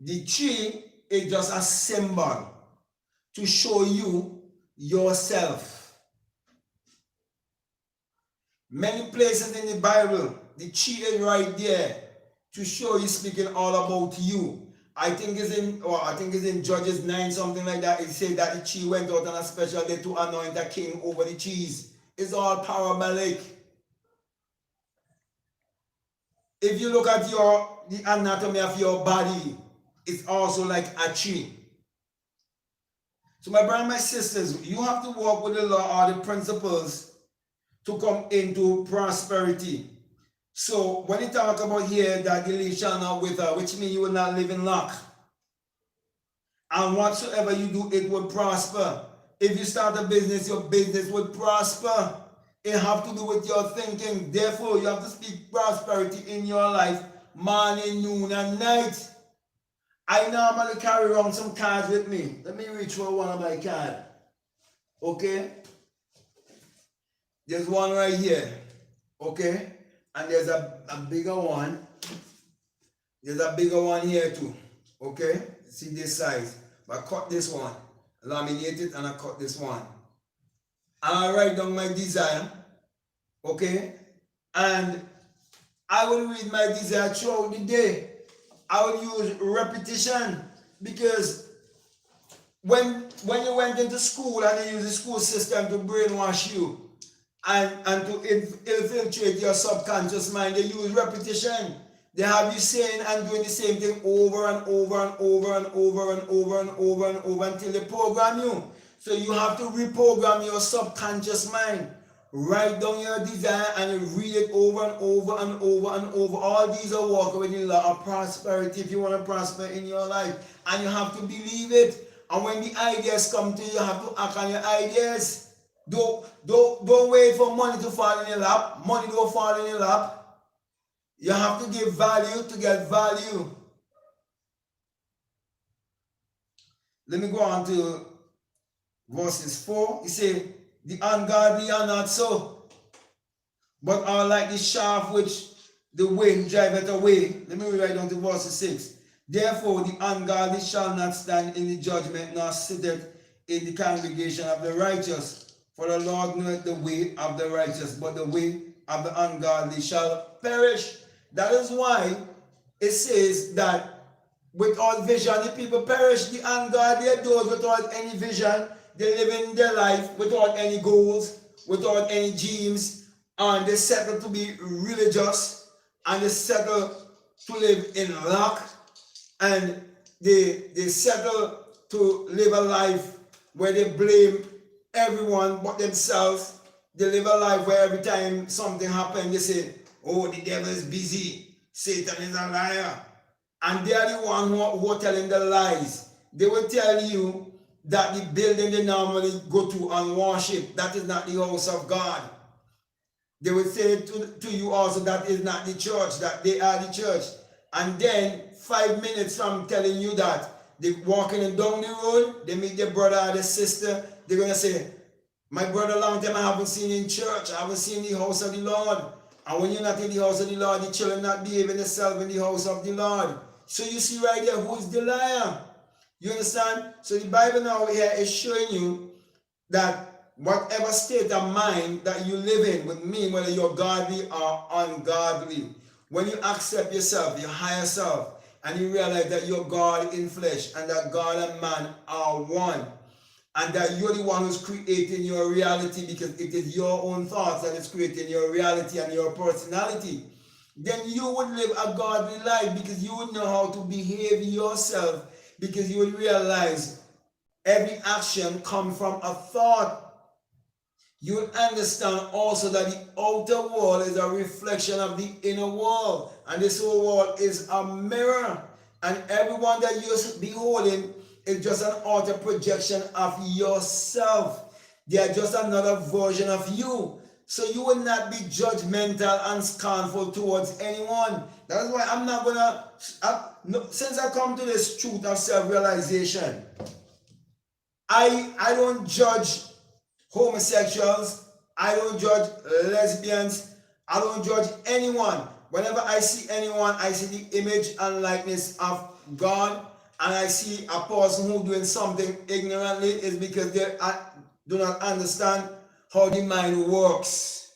The tree is just a symbol to show you yourself. Many places in the Bible, the tree is right there to show you, speaking all about you. I think it's in Judges 9, something like that. It says that the tree went out on a special day to anoint a king over the trees. It's all parabolic. If you look at the anatomy of your body, it's also like a tree. So my brothers and my sisters, you have to walk with the law or the principles to come into prosperity. So when you talk about here that the leaf shall not wither, which means you will not live in lack. And whatsoever you do, it will prosper. If you start a business, your business will prosper. It have to do with your thinking. Therefore, you have to speak prosperity in your life, morning, noon, and night. I normally carry around some cards with me. Let me reach for one of my cards. Okay? There's one right here. Okay? And there's a bigger one. There's a bigger one here too. Okay? See this size. But I cut this one. Laminate it and I cut this one. And I write down my desire. Okay? And I will read my desire throughout the day. I will use repetition, because when you went into school and they use the school system to brainwash you and to infiltrate your subconscious mind, they use repetition. They have you saying and doing the same thing over and over and over and over and over and over and over until they program you. So you have to reprogram your subconscious mind. Write down your desire and read it over and over and over and over. All these are walking with the law of prosperity if you want to prosper in your life. And you have to believe it. And when the ideas come to you, you have to act on your ideas. Don't wait for money to fall in your lap. Money don't fall in your lap. You have to give value to get value. Let me go on to verses 4. He said, the ungodly are not so, but are like the shaft which the wind driveth away. Let me read down to verse 6. Therefore the ungodly shall not stand in the judgment, nor sitteth in the congregation of the righteous. For the Lord knoweth the way of the righteous, but the way of the ungodly shall perish. That is why it says that without vision the people perish. The ungodly are those without any vision. They live in their life without any goals, without any dreams, and they settle to be religious, and they settle to live in lack, and they settle to live a life where they blame everyone but themselves. They live a life where every time something happens, they say, oh, the devil is busy, Satan is a liar. And they are the one who are telling the lies. They will tell you that the building they normally go to and worship, that is not the house of God. They will say to you also that is not the church, that they are the church. And then 5 minutes from telling you that, they walking down the road, they meet their brother or their sister, they're going to say, my brother, long time I haven't seen in church, I haven't seen the house of the Lord. And when you're not in the house of the Lord, the children not behaving themselves in the house of the Lord. So you see right there, who is the liar? You understand? So the Bible now here is showing you that whatever state of mind that you live in would mean whether you're godly or ungodly. When you accept yourself, your higher self, and you realize that you're God in flesh and that God and man are one, and that you're the one who's creating your reality because it is your own thoughts that is creating your reality and your personality, then you would live a godly life because you would know how to behave yourself, because you would realize every action comes from a thought. You would understand also that the outer world is a reflection of the inner world, and this whole world is a mirror, and everyone that you're beholding is just an outer projection of yourself. They are just another version of you. So you will not be judgmental and scornful towards anyone. That is why I'm not gonna, since I come to this truth of self-realization, I don't judge homosexuals, I don't judge lesbians, I don't judge anyone. Whenever I see anyone, I see the image and likeness of God, and I see a person who doing something ignorantly is because they do not understand how the mind works.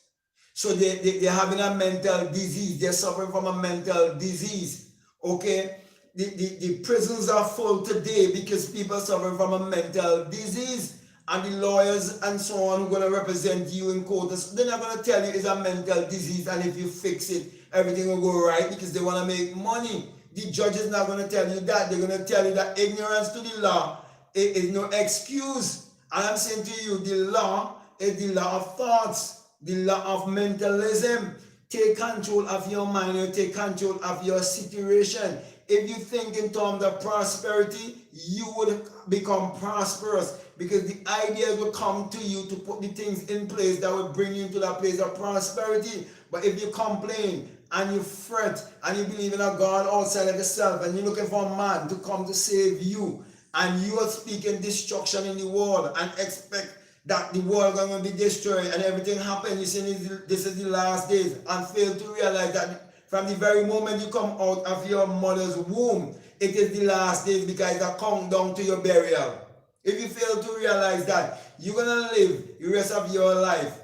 So they're having a mental disease. They're suffering from a mental disease. Okay? The prisons are full today because people are suffering from a mental disease. And the lawyers and so on who are going to represent you in court, they're not going to tell you it's a mental disease and if you fix it, everything will go right because they want to make money. The judge is not going to tell you that. They're going to tell you that ignorance to the law is no excuse. And I'm saying to you, the law is the law of thoughts, the law of mentalism. Take control of your mind and take control of your situation. If you think in terms of prosperity, you would become prosperous because the ideas will come to you to put the things in place that will bring you into that place of prosperity. But if you complain and you fret and you believe in a God outside of yourself and you're looking for a man to come to save you and you are speaking destruction in the world and expect that the world is going to be destroyed and everything happens, you say this is the last days, and fail to realize that from the very moment you come out of your mother's womb, it is the last days because it's a countdown to your burial. If you fail to realize that, you're going to live the rest of your life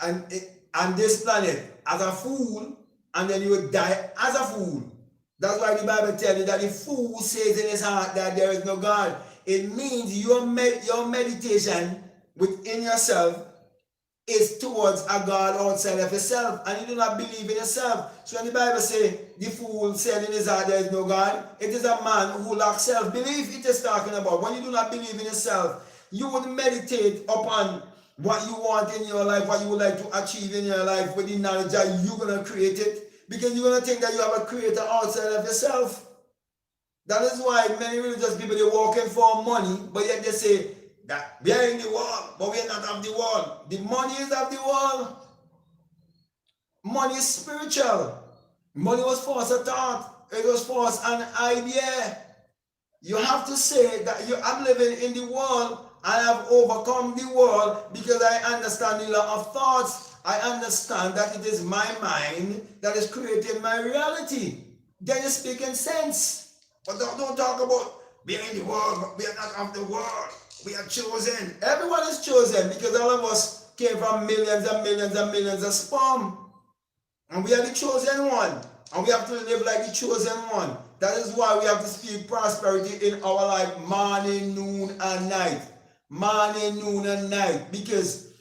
on this planet as a fool, and then you will die as a fool. That's why the Bible tells you that the fool says in his heart that there is no God. It means your meditation within yourself is towards a God outside of yourself, and you do not believe in yourself. So when the Bible says the fool said in his heart there is no God, it is a man who lacks self-belief it is talking about. When you do not believe in yourself, you would meditate upon what you want in your life, what you would like to achieve in your life with the knowledge that you're going to create it, because you're going to think that you have a creator outside of yourself. That is why many religious people, they're working for money, but yet they say that we are in the world, but we are not of the world. The money is of the world. Money is spiritual. Money was for us a thought. It was for us an idea. You have to say that I'm living in the world. I have overcome the world because I understand the law of thoughts. I understand that it is my mind that is creating my reality. Then you speak in sense. But don't talk about being in the world, but we are not of the world. We are chosen. Everyone is chosen because all of us came from millions and millions and millions of sperm. And we are the chosen one. And we have to live like the chosen one. That is why we have to speak prosperity in our life morning, noon, and night. Morning, noon, and night. Because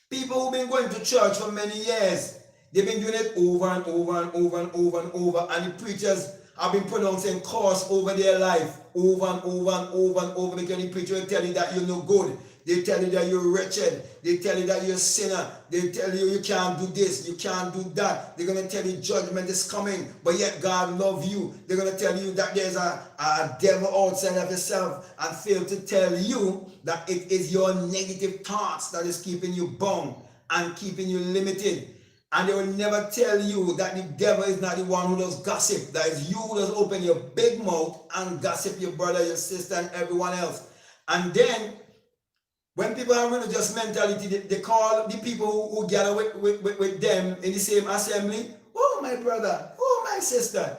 people who've been going to church for many years, they've been doing it over and over and over and over and over. And the preachers have been pronouncing curse over their life over and over and over and over, because the preacher will tell you that you're no good. They tell you that you're wretched. They tell you that you're a sinner. They tell you you can't do this, you can't do that. They're going to tell you judgment is coming, but yet God loves you. They're going to tell you that there's a devil outside of yourself, and fail to tell you that it is your negative thoughts that is keeping you bound and keeping you limited. And they will never tell you that the devil is not the one who does gossip. That is you who does open your big mouth and gossip your brother, your sister, and everyone else. And then, when people have religious mentality, they call the people who gather with them in the same assembly, oh, my brother, oh, my sister.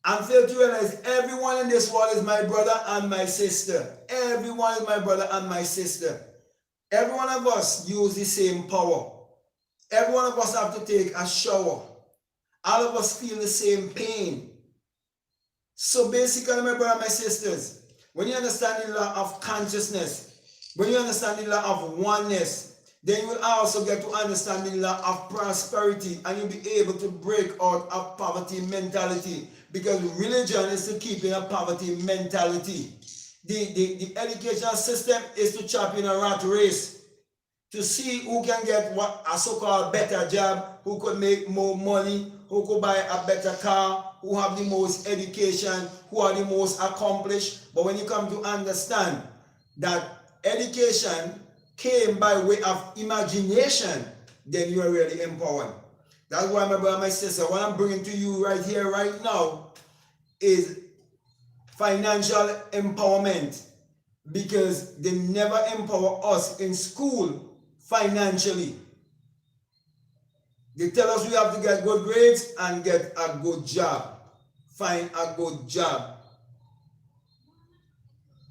And fail to realize everyone in this world is my brother and my sister. Everyone is my brother and my sister. Every one of us use the same power. Every one of us have to take a shower. All of us feel the same pain. So basically, my brother and my sisters, when you understand the law of consciousness, when you understand the law of oneness, then you will also get to understand the law of prosperity, and you'll be able to break out of poverty mentality, because religion is to keep in a poverty mentality. The educational system is to chop in a rat race to see who can get what a so-called better job, who could make more money, who could buy a better car, who have the most education, who are the most accomplished. But when you come to understand that education came by way of imagination, then you are really empowered. That's why, my brother and my sister, what I'm bringing to you right here, right now, is financial empowerment, because they never empower us in school financially. They tell us we have to get good grades and get a good job. Find a good job.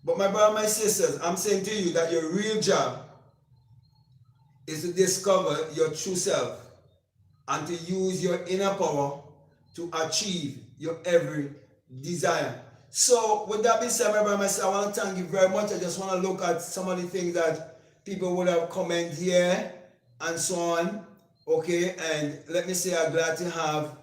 But my brother, my sisters, I'm saying to you that your real job is to discover your true self and to use your inner power to achieve your every desire. So with that being said, my brother, my sister, I want to thank you very much. I just want to look at some of the things that people would have commented here and so on. Okay, and let me say I'm glad to have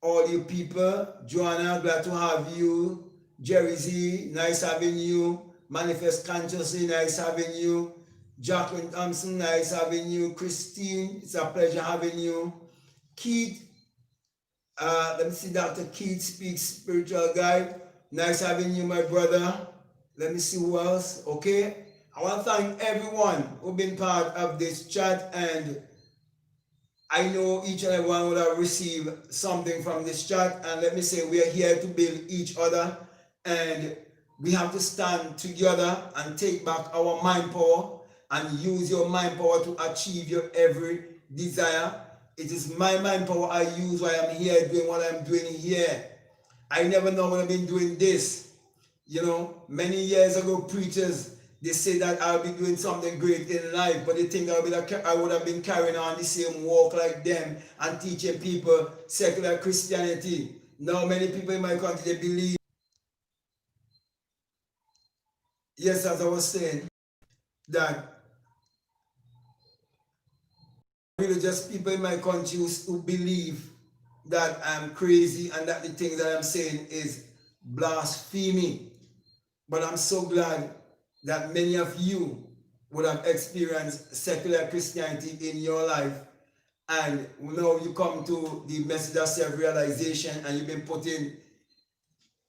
all you people. Joanna, glad to have you. Jerry Z, nice having you. Manifest Consciously, nice having you. Jacqueline Thompson, nice having you. Christine, it's a pleasure having you. Keith, let me see, Dr. Keith Speaks, spiritual guide. Nice having you, my brother. Let me see who else. Okay, I want to thank everyone who's been part of this chat, and I know each and every one would have received something from this chat. And let me say, we are here to build each other, and we have to stand together and take back our mind power and use your mind power to achieve your every desire. It is my mind power I use while I'm here doing what I'm doing here. I never know when I've been doing this. You know, many years ago, preachers, they say that I'll be doing something great in life, but they think I would have been carrying on the same walk like them and teaching people secular Christianity. Now many people in my country, they believe. Yes, as I was saying, that religious people in my country who believe that I'm crazy and that the things that I'm saying is blasphemy. But I'm so glad that many of you would have experienced secular Christianity in your life, and now you come to the message of self-realization, and you've been putting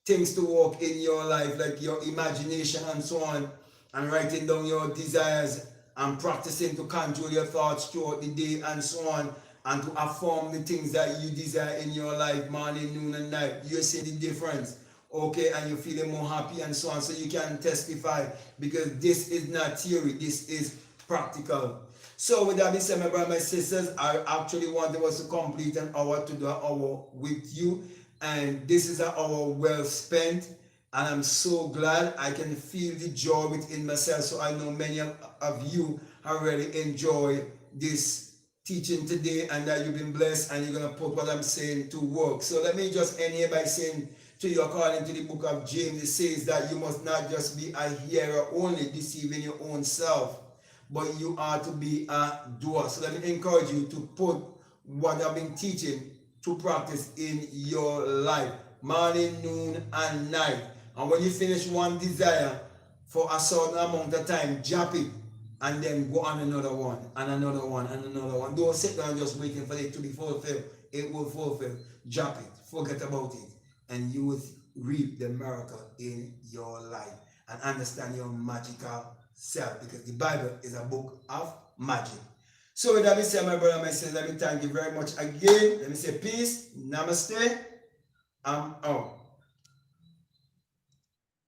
things to work in your life, like your imagination and so on, and writing down your desires and practicing to control your thoughts throughout the day and so on, and to affirm the things that you desire in your life, morning, noon, and night. You see the difference, okay, and you're feeling more happy and so on, so you can testify, because this is not theory, this is practical. So with that being said, my brothers and my sisters, I actually wanted us to complete an hour, to do an hour with you, and this is an hour well spent, and I'm so glad. I can feel the joy within myself, so I know many of you have really enjoyed this teaching today, and that you've been blessed, and you're going to put what I'm saying to work. So let me just end here by saying to you, according to the book of James, it says that you must not just be a hearer only, deceiving your own self, but you are to be a doer. So let me encourage you to put what I've been teaching to practice in your life, morning, noon, and night. And when you finish one desire for a certain amount of time, drop it, and then go on another one, and another one, and another one. Don't sit down just waiting for it to be fulfilled. It will fulfill. Drop it, forget about it, and you will reap the miracle in your life and understand your magical self, because the Bible is a book of magic. So with that being said, my brother and my sister, let me thank you very much again. Let me say peace, namaste, I'm out.